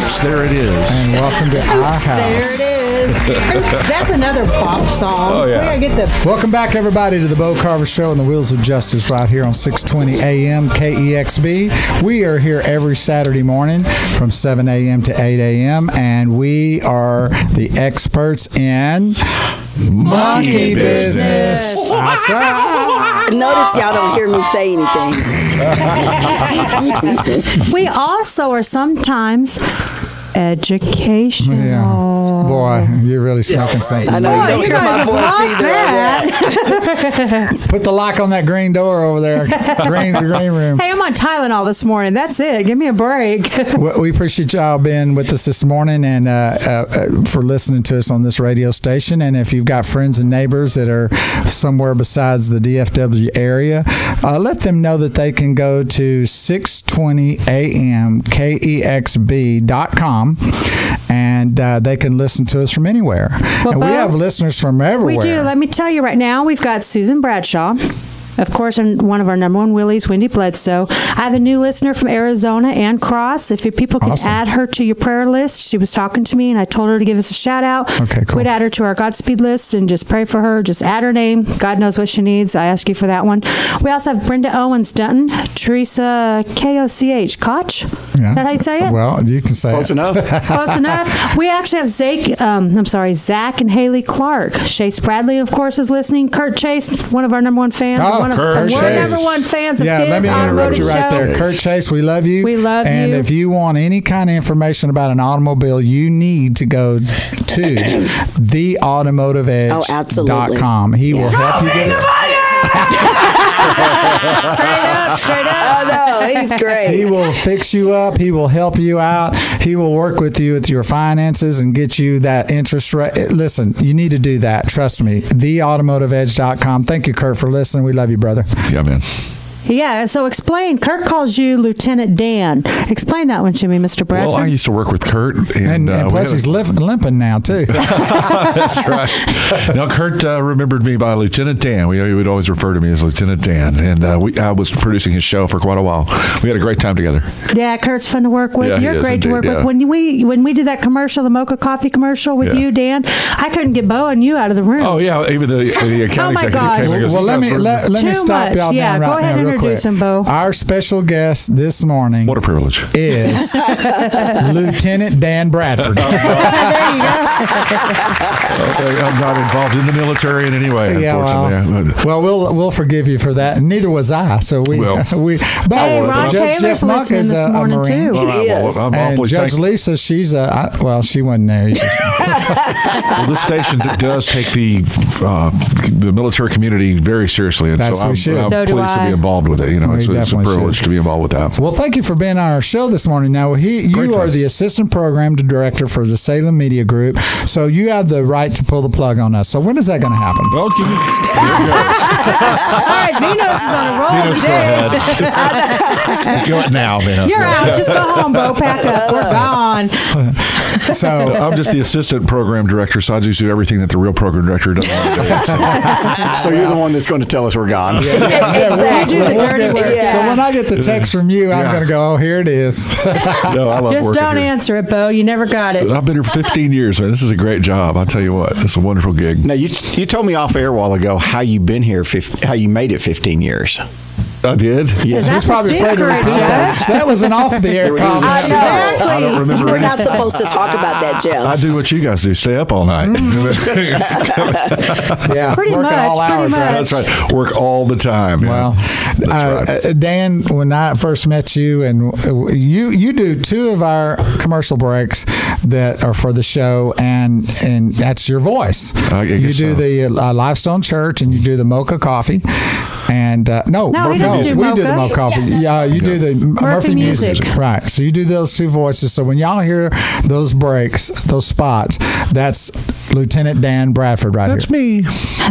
Oops, there it is. And welcome to our house. There it is. That's another pop song. Oh, yeah. We gotta get the... Welcome back, everybody, to the BoCarverShow and the Wheels of Justice right here on 620 AM KEXB. We are here every Saturday morning from 7 a.m. to 8 a.m., and we are the experts in monkey business. That's right. Notice y'all don't hear me say anything. We also are sometimes educational. Yeah. Boy, you're really smoking something. I know you don't you hear guys my have voice lost either. that. Put the lock on that green door over there. green room. Hey, I'm on Tylenol this morning. That's it. Give me a break. We appreciate y'all being with us this morning and for listening to us on this radio station. And if you've got friends and neighbors that are somewhere besides the DFW area, let them know that they can go to 620amkexb.com and they can listen to us from anywhere. Well, and we Bo, have listeners from everywhere. We do. Let me tell you right now, we've got Susan Bradshaw. Of course, and one of our number one Willies, Wendy Bledsoe. I have a new listener from Arizona, Ann Cross. If you people can add her to your prayer list, she was talking to me, and I told her to give us a shout out. Okay, cool. We'd add her to our Godspeed list and just pray for her. Just add her name. God knows what she needs. I ask you for that one. We also have Brenda Owens Dutton, Teresa Koch Koch. Yeah. Is that how you say it? Well, you can say Close it. enough. Close enough. We actually have Zach and Haley Clark. Chase Bradley, of course, is listening. Kurt Chase, one of our number one fans. Oh, Kurt we're Chase. number one fans of Yeah, his let me interrupt automotive you right show. there. Kurt Chase, we love you. We love and you. And if you want any kind of information about an automobile, you need to go to theautomotiveedge.com. He will help you get it. Straight up. Oh, no, he's great. He will fix you up. He will help you out. He will work with you with your finances and get you that interest rate. Listen, you need to do that. Trust me. Theautomotiveedge.com. Thank you, Kurt, for listening. We love you, brother. Yeah, man. Yeah, so explain. Kurt calls you Lieutenant Dan. Explain that one to me, Mr. Bradford. Well, I used to work with Kurt. And plus he's limping now, too. That's right. Now, Kurt remembered me by Lieutenant Dan. He would always refer to me as Lieutenant Dan. And I was producing his show for quite a while. We had a great time together. Yeah, Kurt's fun to work with. Yeah, You're he is great to work indeed, with. yeah. When we did that commercial, the Mocha Coffee commercial with you, Dan, I couldn't get Bo and you out of the room. Oh, yeah. Even the account my executive gosh. came and goes, Well, let me Too stop much. y'all Yeah, down right go ahead now and real introduce quick. him, Bo. Our special guest this morning What a privilege. is Lieutenant Dan Bradford. There you go. I'm not involved in the military in any way, unfortunately. Well, we'll forgive you for that. And neither was I. So Well. Hey, Ron Judge Taylor's Jeff Monk listening is this a morning, Marine. too. I'm And awfully Judge thankful. Lisa, she's she wasn't there either. Well, this station does take the military community very seriously, and That's so we I'm should. So do pleased to I. be involved with it. You know, We it's a definitely privilege should. to be involved with that. Well, thank you for being on our show this morning. Now, you Great are fun. the assistant program director for the Salem Media Group, so you have the right to pull the plug on us. So when is that going to happen? Well, All right, Vinos is on a roll Vinos, go today. ahead. Go now, man. You're out. Just go home, Bo. Pack up. We're gone. So I'm just the assistant program director, so I just do everything that the real program director does. So you're the one that's going to tell us we're gone. You do the dirty work. So when I get the text from you, I'm Yeah. going to go, oh, here it is. No, I love Just working don't here. answer it, Bo. You never got it. I've been here 15 years, man. This is a great job. I'll tell you what. It's a wonderful gig. Now, you told me off air a while ago how you been here, how you made it 15 years. I did? Is that He's probably the afraid to secret, repeat that. Judge? That was an off-the-air I comment. know. Exactly. I don't remember We're any. not supposed to talk about that, Jeff. I do what you guys do. Stay up all night. Yeah, Pretty work much, all pretty hours, much. right? That's right. Work all the time. Well, That's right. Dan, when I first met you, and you do two of our commercial breaks that are for the show, and that's your voice. I guess You do so. the Lifestone Church, and you do the Mocha Coffee. And No, he doesn't do we do the Mocha. Mocha Coffee. Yeah, you do the Murphy Music. Right. So you do those two voices. So when y'all hear those breaks, those spots, that's Lieutenant Dan Bradford right That's here. me.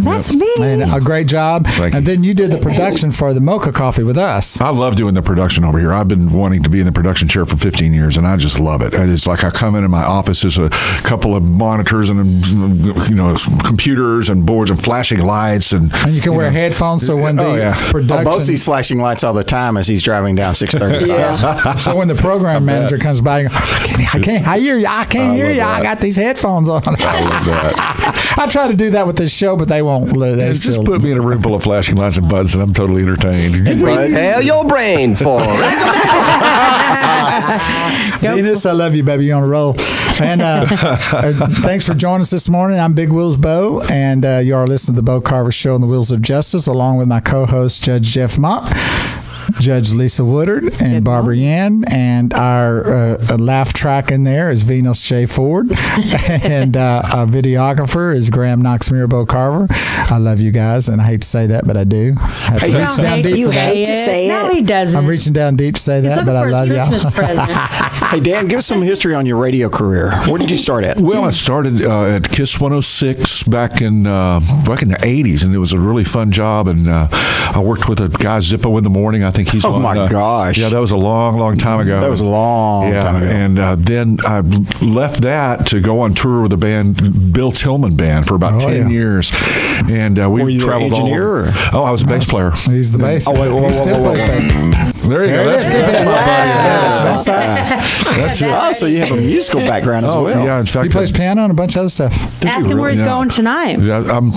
That's me. And a great job. Thank And you. then you did the production for the Mocha Coffee with us. I love doing the production over here. I've been wanting to be in the production chair for 15 years, and I just love it. It's like I come in my office, there's a couple of monitors and computers and boards and flashing lights, and And you can wear headphones, so when the production... Bosie's flashing lights all the time as he's driving down 635. So when the program manager comes by, and goes, I can't hear you. I can't hear you. I got these headphones on. I love that. I try to do that with this show, but they won't. They Just still, put me in a room full of flashing lights and buttons, and I'm totally entertained. Hell your brain for. Venus, I love you, baby. You're on a roll. And thanks for joining us this morning. I'm Big Wheels Bo, and you are listening to the Bo Carver Show on the Wheels of Justice, along with my co-host, Judge Jeff Mott, Judge Lisa Woodard, and Barbara Yan, and our laugh track in there is Venus Shea Ford, and our videographer is Graham Knox Bo Carver. I love you guys, and I hate to say that, but I do. I have to reach down deep You for that. hate to say No, it. he doesn't. I'm reaching down deep to say that, but I love y'all. Christmas present. Hey, Dan, give us some history on your radio career. Where did you start at? Well, I started at Kiss 106 back in the 80s, and it was a really fun job. And I worked with a guy, Zippo, in the morning. I think he's Oh, on, my gosh. Yeah, that was a long time ago. That was a long time ago. And then I left that to go on tour with a band, Bill Tillman Band, for about 10 years. And we Were you the traveled engineer, all over. Oh, I was a bass player. He's the bass. Oh, wait, He still plays bass. There you go. There it That's is. my buddy. That's it. Oh, so you have a musical background as well. Yeah, in fact, He plays piano and a bunch of other stuff. Ask him where he's Yeah. going tonight. Yeah, I'm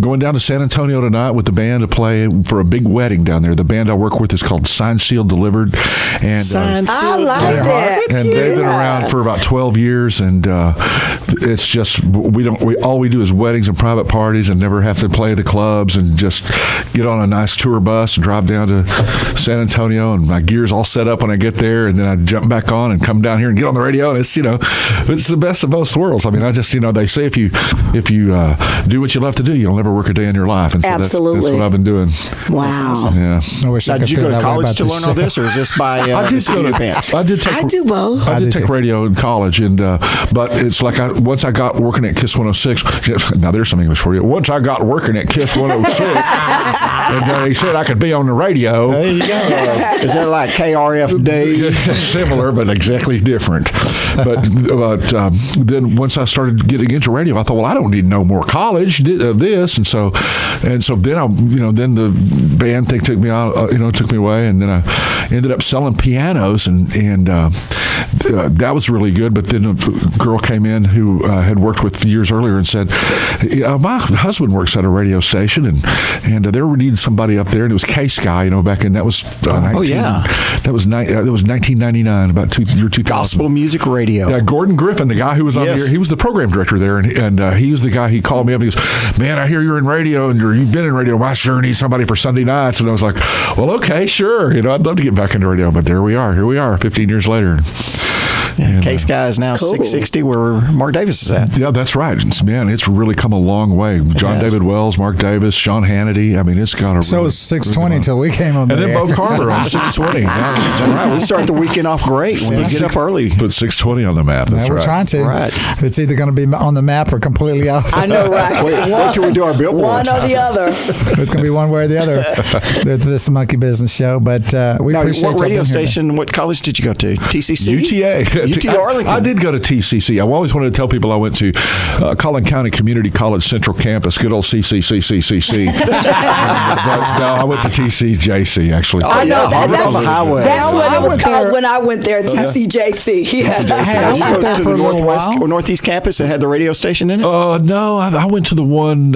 going down to San Antonio tonight with the band to play for a big wedding down there. The band I work with is called Signed, Sealed, Delivered, and Signed, I sealed, like delivered. that. and they've been around for about 12 years, and it's just all we do is weddings and private parties, and never have to play the clubs, and just get on a nice tour bus and drive down to San Antonio, and my gear's all set up when I get there, and then I jump back on and come down here and get on the radio, and it's it's the best of both worlds. I mean, I just they say if you do what you love to do, you'll never work a day in your life, and so Absolutely. that's what I've been doing. Wow. Yeah. I wish I Now, could did you feel go to that way college about to this learn all show. this, or is this by I did in go advance? I did take. I do both. I I did do take too. radio in college, and but it's like once I got working at Kiss 106. Now there's some English for you. Once I got working at Kiss 106, and they said I could be on the radio. There you go. Is that like KRFD? Similar, but exactly different. But then once I started getting into radio, I thought, well, I don't need no more college this, and so then then the band thing took me out, took me away, and then I ended up selling pianos, and that was really good. But then a girl came in who had worked with years earlier and said, my husband works at a radio station, and they were needing somebody up there, and it was K-Sky, back in that was that was 1999, about year 2000. Gospel music radio. Yeah, Gordon Griffin, the guy who was on Yes. the air, he was the program director there, and he was the guy. He called me up and he goes, "Man, I hear you're in radio, and you've been in radio. Well, I sure need somebody for Sunday nights." And I was like, "Well, okay, sure. I'd love to get back into radio." But there we are. Here we are, 15 years later. And, K-Sky is now 660, where Mark Davis is at. Yeah, that's right. It's really come a long way. John David Wells, Mark Davis, Sean Hannity. I mean, it's got a. So it was 6:20 until we came on And the then air. Bo Carver on 6:20. All right, we start the weekend off great when you get up early. Put 6:20 on the map. That's Yeah, we're right. trying to. Right. It's either going to be on the map or completely off. I know, right? Wait till we do our billboards. One or the other. It's going to be one way or the other. This Monkey Business Show, but we Now, appreciate what y'all radio being here. station, what college did you go to? TCC? UTA. UT Arlington. I did go to TCC. I always wanted to tell people I went to Collin County Community College Central Campus, good old CCCCCC. But no, I went to TCJC, actually. Oh, I know yeah, that. Harvard on the highway. That's what I it was went called there. when I went there. TCJC. Yeah. Hey, I Did you went go there to for the a little Northwest while. or Northeast campus that had the radio station in it? No, I went to the one.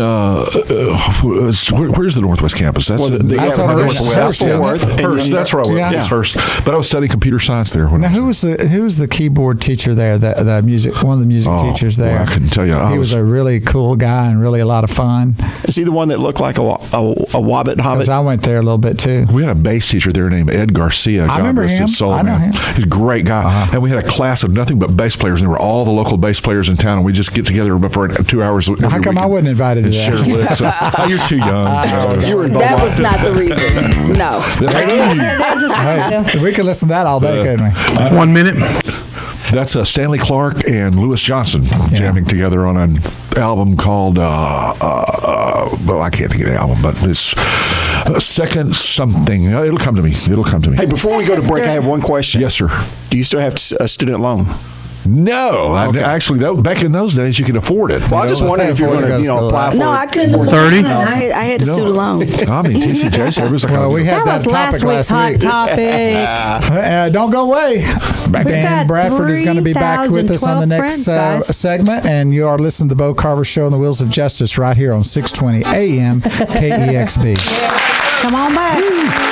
Where's the Northwest campus? That's Well, That's yeah, on Northwest, Hurst, Fort Worth, and Hurst. then- That's where I went. Yeah. It's Hurst. But I was studying computer science there. When Now, I who was the keyboard teacher there? The music, one of the music teachers there. Boy, I couldn't tell you. He was a really cool guy and really a lot of fun. Is he the one that looked like a Wobbit Hobbit? Because I went there a little bit too. We had a bass teacher there named Ed Garcia. God remember rest him. his soul, I know man. him. He's a great guy. And we had a class of nothing but bass players, and there were all the local bass players in town, and we just get together for 2 hours. How come I wasn't invited to and share that? licks. You're too young. You were in That was not the reason. No. Hey, we could listen to that all day, couldn't we? 1 minute. That's Stanley Clark and Lewis Johnson jamming together on an album called, well, I can't think of the album, but it's Second Something. It'll come to me. Hey, before we go to break, I have one question. Yes, sir. Do you still have a student loan? No, actually, back in those days, you could afford it. Well, I just wondered if you were going to, apply for No, it. I couldn't afford 30? it. I had a student loan. I mean, TCJ, it was like, Well, we had That was topic last week's hot topic. Don't go away. Dan got Bradford is going to be back with us on the next friends, guys. segment, and you are listening to the Bo Carver Show on the Wheels of Justice right here on 620 AM KEXB. Come on back.